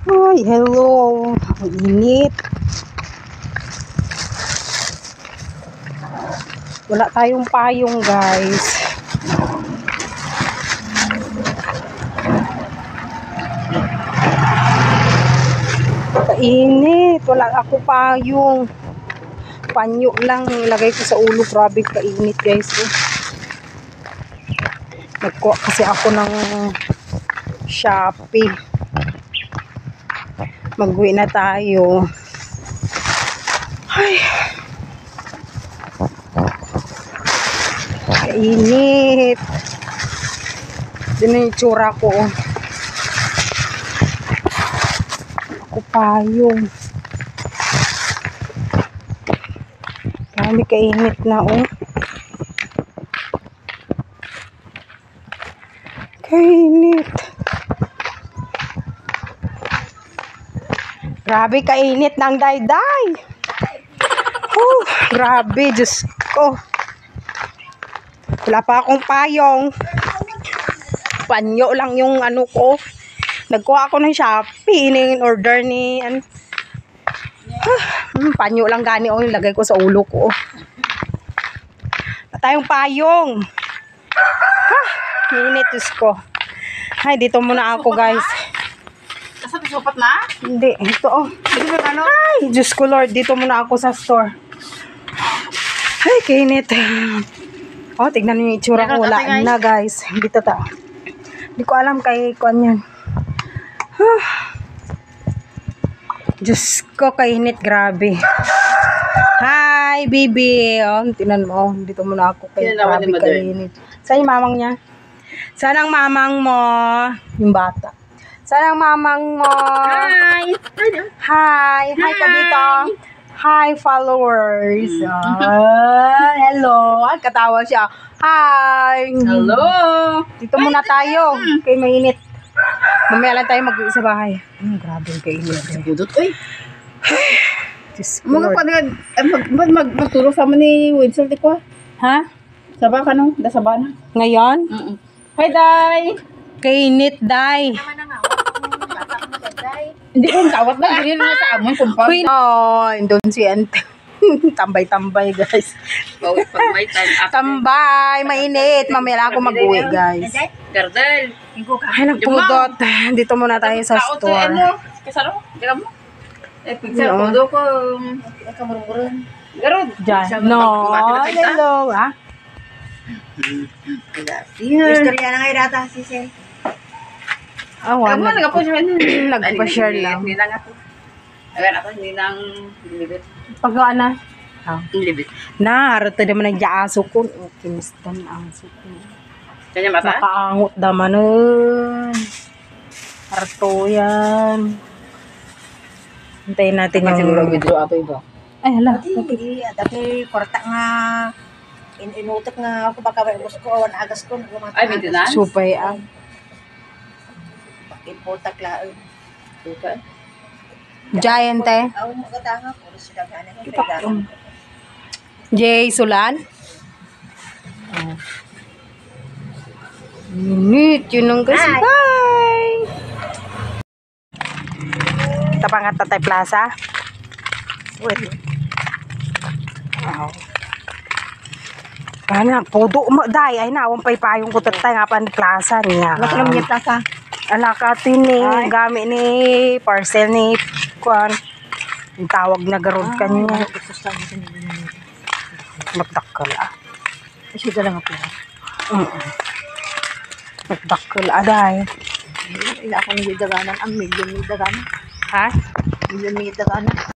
Ay, hello. Ang init. Wala tayong payong, guys. Kainit. Wala ako payong. Panyo lang. Ilagay ko sa ulo. Grabe kainit, guys. Nagkuha kasi ako ng Shopee. Mag-uwi na tayo. Ay. Kainit. Yun na yung tsura ko. Ako payong. Grabe kainit na, oh. Kainit. Grabe kainit ng dayday. Grabe, Diyos ko. Wala pa akong payong. Panyo lang yung ano ko. Nagkuha ako ng Shopee. In order ni panyo lang gani, oh. Ilagay ko sa ulo ko. Wala tayong payong. Init, Diyos ko. Ay, dito muna ako, guys. Kasama supat na? Hindi, ito, oh. Ay, Diyos ko, Lord. Dito muna ako sa store. Ay, kainit. Oh, tignan niyo yung itsura ko. Wala na, guys. Dito ta. Hindi ko alam kay kuan yan. Diyos ko, kainit. Grabe. Hi, baby. Oh, tignan mo. Dito muna ako kay grabe kainit. Saan yung mamang niya? Saan ang mamang mo? Yung bata. Saan ang mamang mo? Hi! Hi! Hi ka dito. Hi, followers. Hello. Ay, katawa siya. Hi! Hello! Dito muna tayo. Kay mainit. Mamaya lang tayo mag-uwi sa bahay. Grabe yung kainit. Budot, uy. Diyos ko, Mga Lord. magturo sa amin ni Winsel, di ko. Ha? Saba ka no? Dasaba na. Ngayon? Hi, Day! Kainit, day. Hindi ko kawat na. Hindi na sa amon. Queen. Oh, doon si Ante. Tambay-tambay, guys. Bawit pag may time. Tambay. Mainit. Mamaya lang ako mag-uwi, guys. Gardel. Ay, nagpudot. Dito muna tayo sa store. Kasaro? Gila mo? Picture ko do ko. Kamurmuran. Garod. Diyan. No. Hello. Ha? Istorya na ngayon data si Sel. Awan. Kamu nagpo siya. Nagpa-share lang. Hindi lang ako. Agan ako hindi nang libit. Pagkawaan na. Libit. Na, harap tayo naman nag-aaso ko. Kinistan ang aso ko. Kanya mata? Nakaangot naman nun. Harto yan. Hintayin natin yung... Siguro video ato ito. Ay, hala. Hindi, dati korta nga inutok nga ako baka may gusto ko awan agas ko Ay, maintenance? Supay ang. Iputak laang. Okay. Giant eh. Aw magatanga ko sila ganan kita. Jay Sulan. Init. Yun ang kasi. Bye! Kita pa nga Tatay Plaza. Wait. Wow. Ano, pudo mo, day. Ay, nawang paypayong ko tatay nga pa ni Plaza niya. Alam niya Plaza. Alakatin ni, gamit ni, parcel ni, kuan. Yung tawag na garod kanya. Magdakkel ah. Kasi ka lang ako. Magdakkel ah, day. Ila ako ng daganan ang milyon ng daganan. Ha? Milyon ng daganan.